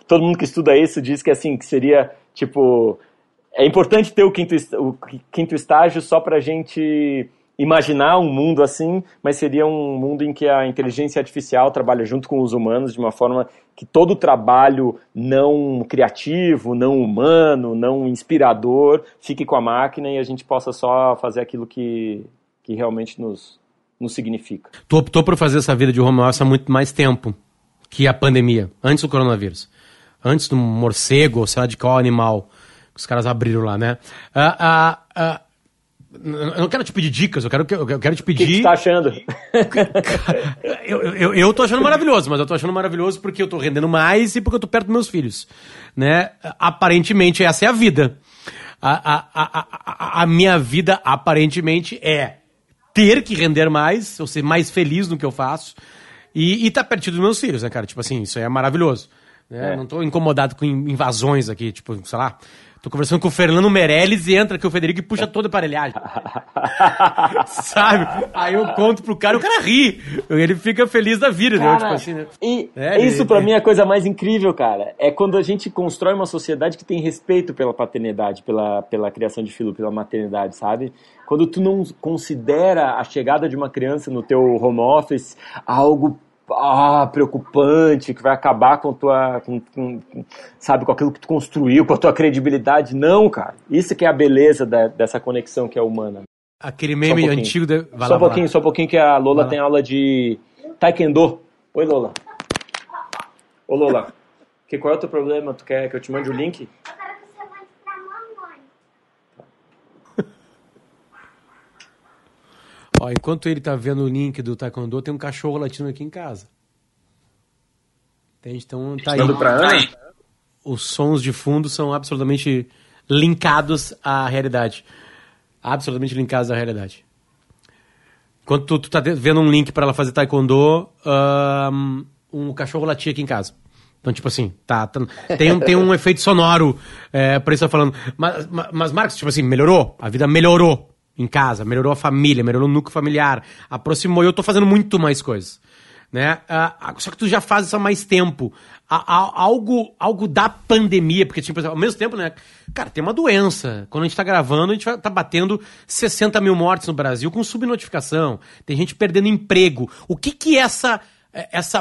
todo mundo que estuda isso diz que assim, que seria tipo, é importante ter o quinto estágio só pra gente imaginar um mundo assim, mas seria um mundo em que a inteligência artificial trabalha junto com os humanos de uma forma que todo trabalho não criativo, não humano, não inspirador fique com a máquina e a gente possa só fazer aquilo que realmente nos significa. Tu optou por fazer essa vida de home office há muito mais tempo que a pandemia, antes do coronavírus, antes do morcego, ou sei lá de qual animal que os caras abriram lá, né? Eu não quero te pedir dicas, eu quero te pedir... O que você tá achando? Eu tô achando maravilhoso, mas eu tô achando maravilhoso porque eu tô rendendo mais e porque eu tô perto dos meus filhos, né? Aparentemente essa é a vida. A minha vida aparentemente é ter que render mais, ou ser mais feliz no que eu faço, e tá pertinho dos meus filhos, né, cara? Tipo assim, isso aí é maravilhoso. Né? Não tô incomodado com invasões aqui, tipo, sei lá, Tô conversando com o Fernando Meirelles e entra aqui o Federico e puxa toda a aparelhagem. Sabe? Aí eu conto pro cara e o cara ri. Ele fica feliz da vida, cara, né? Tipo assim, né? E isso pra mim é a coisa mais incrível, cara. É quando a gente constrói uma sociedade que tem respeito pela paternidade, pela criação de filho, pela maternidade, sabe? Quando tu não considera a chegada de uma criança no teu home office algo preocupante, que vai acabar com sabe, com aquilo que tu construiu, com a tua credibilidade. Não, cara. Isso que é a beleza dessa conexão que é humana. Aquele meme antigo... Só um pouquinho que a Lola tem aula de Taekwondo. Oi, Lola. Ô, Lola, qual é o teu problema? Tu quer que eu te mande o link? Eu quero que você mande pra mamãe. Ó, enquanto ele tá vendo o link do Taekwondo, tem um cachorro latindo aqui em casa. Entende? Então tá aí. Pra Ana? Os sons de fundo são absolutamente linkados à realidade. Absolutamente linkados à realidade. Enquanto tu tá vendo um link pra ela fazer Taekwondo, um cachorro latia aqui em casa. Então, tipo assim, tem um efeito sonoro pra isso que eu tô falando. Mas, Marcos, tipo assim, melhorou. A vida melhorou em casa, melhorou a família, melhorou o núcleo familiar, aproximou, e eu tô fazendo muito mais coisas, né? Só que tu já faz isso há mais tempo. Algo da pandemia, porque, tipo, ao mesmo tempo, né? Cara, tem uma doença. Quando a gente tá gravando, a gente tá batendo 60 mil mortes no Brasil com subnotificação. Tem gente perdendo emprego. O que essa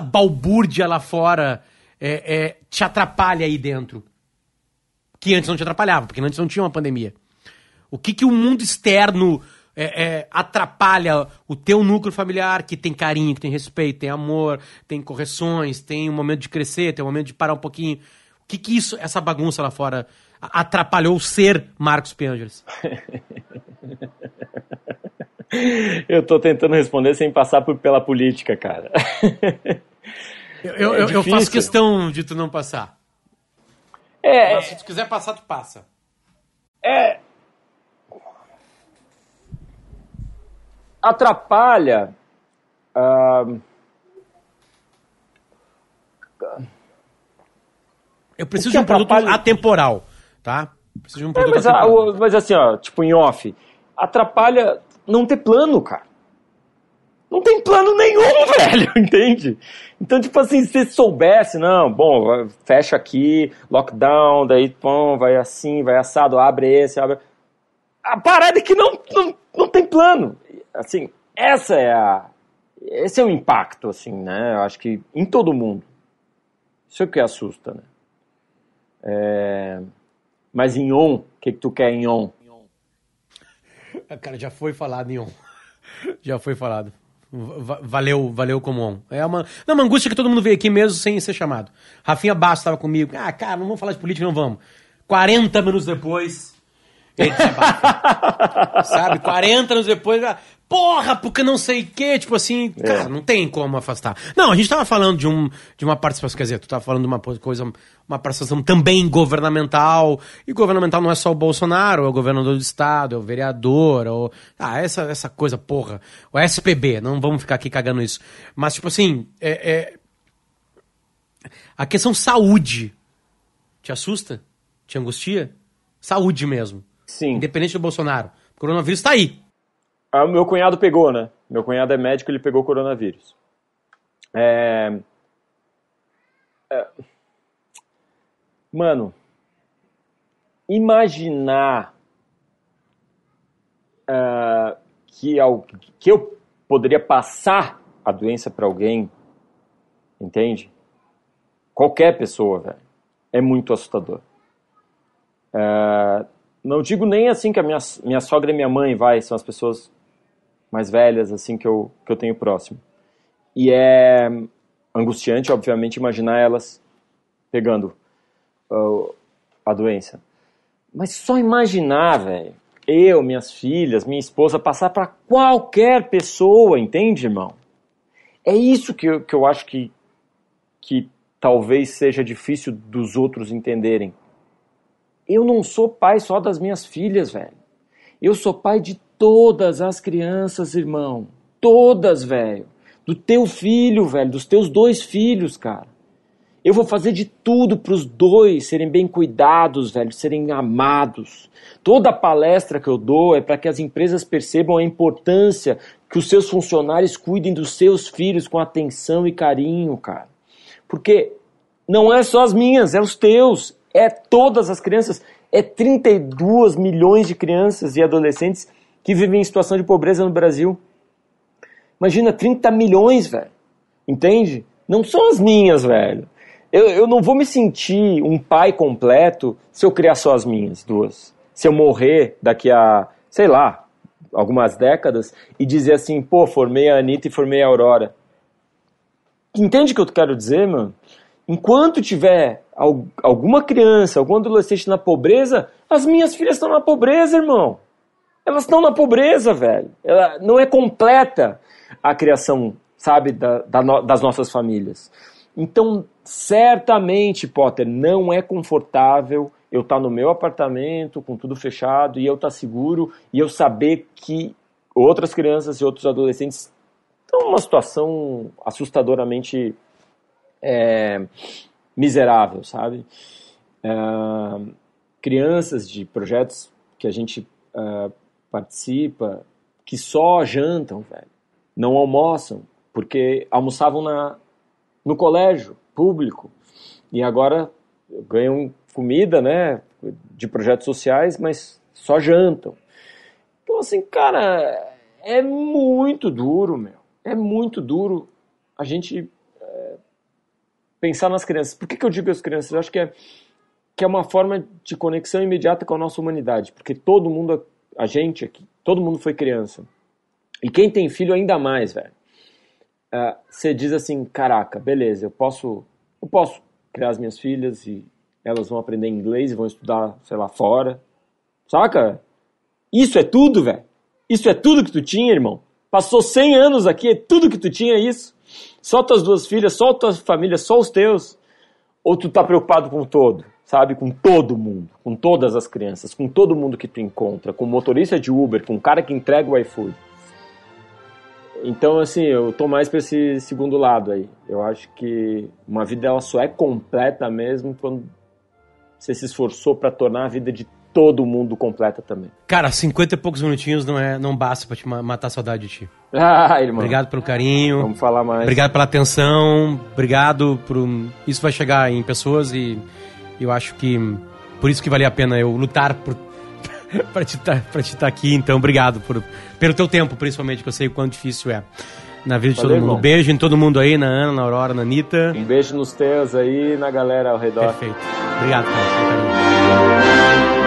balbúrdia lá fora te atrapalha aí dentro? Que antes não te atrapalhava, porque antes não tinha uma pandemia. O que o mundo externo atrapalha o teu núcleo familiar, que tem carinho, que tem respeito, tem amor, tem correções, tem um momento de crescer, tem um momento de parar um pouquinho. O que essa bagunça lá fora atrapalhou ser Marcos Piangers? Eu tô tentando responder sem passar pela política, cara. Eu faço questão de tu não passar. Mas se tu quiser passar, tu passa. Atrapalha. Eu preciso de um produto atemporal, tá? Preciso de um produto atemporal. Mas assim, ó, tipo em off, atrapalha não ter plano, cara. Não tem plano nenhum, velho, entende? Então, tipo assim, se você soubesse, não, bom, fecha aqui, lockdown, daí, pô, vai assim, vai assado, abre esse, abre... A parada é que não tem plano. Assim, esse é o impacto, assim, né? Eu acho que em todo mundo. Isso é o que assusta, né? Mas em on, o que tu quer em on? Cara, já foi falado em on. Já foi falado. Valeu como on. É uma angústia que todo mundo veio aqui mesmo sem ser chamado. Rafinha Bastos estava comigo. Cara, não vamos falar de política, não vamos. 40 minutos depois... Ele desabafa. Sabe? 40 anos depois, porra, porque não sei o quê. Tipo assim, cara, não tem como afastar. Não, a gente tava falando de uma participação, quer dizer, tu tava falando de uma coisa, uma participação também governamental. E governamental não é só o Bolsonaro, é o governador do estado, é o vereador, essa coisa, porra. O SPB, não vamos ficar aqui cagando isso. Mas, tipo assim, a questão saúde te assusta? Te angustia? Saúde mesmo. Sim. Independente do Bolsonaro. O coronavírus tá aí. Meu cunhado pegou, né? Meu cunhado é médico, ele pegou coronavírus. Mano, imaginar que eu poderia passar a doença para alguém, entende? Qualquer pessoa, velho, é muito assustador. Não digo nem assim que a minha sogra e minha mãe, são as pessoas mais velhas assim que eu tenho próximo. E é angustiante, obviamente, imaginar elas pegando a doença. Mas só imaginar, velho, eu, minhas filhas, minha esposa, passar para qualquer pessoa, entende, irmão? É isso que eu acho que talvez seja difícil dos outros entenderem. Eu não sou pai só das minhas filhas, velho. Eu sou pai de todas as crianças, irmão. Todas, velho. Do teu filho, velho. Dos teus 2 filhos, cara. Eu vou fazer de tudo para os dois serem bem cuidados, velho, serem amados. Toda palestra que eu dou é para que as empresas percebam a importância que os seus funcionários cuidem dos seus filhos com atenção e carinho, cara. Porque não é só as minhas, é os teus, é todas as crianças. É 32 milhões de crianças e adolescentes que vivem em situação de pobreza no Brasil. Imagina, 30 milhões, velho. Entende? Não são as minhas, velho. Eu não vou me sentir um pai completo se eu criar só as minhas duas. Se eu morrer daqui a, sei lá, algumas décadas e dizer assim, pô, formei a Anitta e formei a Aurora. Entende o que eu quero dizer, mano? Enquanto tiver alguma criança, algum adolescente na pobreza, as minhas filhas estão na pobreza, irmão. Elas estão na pobreza, velho. Ela não é completa a criação, sabe, das nossas famílias. Então, certamente, Potter, não é confortável eu estar no meu apartamento, com tudo fechado, e eu estar seguro, e eu saber que outras crianças e outros adolescentes estão numa situação assustadoramente miserável, sabe? Crianças de projetos que a gente participa, que só jantam, velho, não almoçam, porque almoçavam no colégio público e agora ganham comida, né, de projetos sociais, mas só jantam. Então, assim, cara, é muito duro, meu. É muito duro a gente pensar nas crianças. Por que eu digo as crianças? Eu acho que é uma forma de conexão imediata com a nossa humanidade, porque todo mundo, a gente aqui, todo mundo foi criança. E quem tem filho ainda mais, velho. Você diz assim, caraca, beleza, eu posso criar as minhas filhas e elas vão aprender inglês e vão estudar, sei lá, fora. Saca? Isso é tudo, velho. Isso é tudo que tu tinha, irmão. Passou 100 anos aqui, é tudo que tu tinha isso. Só tuas duas filhas, só tua família, só os teus. Ou tu tá preocupado com todo, sabe? Com todo mundo, com todas as crianças, com todo mundo que tu encontra, com o motorista de Uber, com o cara que entrega o iFood. Então, assim, eu tô mais pra esse segundo lado aí. Eu acho que uma vida, ela só é completa mesmo quando você se esforçou pra tornar a vida de todo mundo completa também. Cara, 50 e poucos minutinhos não basta pra te matar a saudade de ti. Irmão. Obrigado pelo carinho. Vamos falar mais. Obrigado pela atenção. Obrigado por... Isso vai chegar em pessoas e eu acho que por isso que valia a pena eu lutar pra te estar aqui. Então, obrigado pelo teu tempo, principalmente, que eu sei o quão difícil é na vida de todo mundo. Irmão. Um beijo em todo mundo aí, na Ana, na Aurora, na Anitta. Um beijo nos teus aí, na galera ao redor. Perfeito. Obrigado, cara.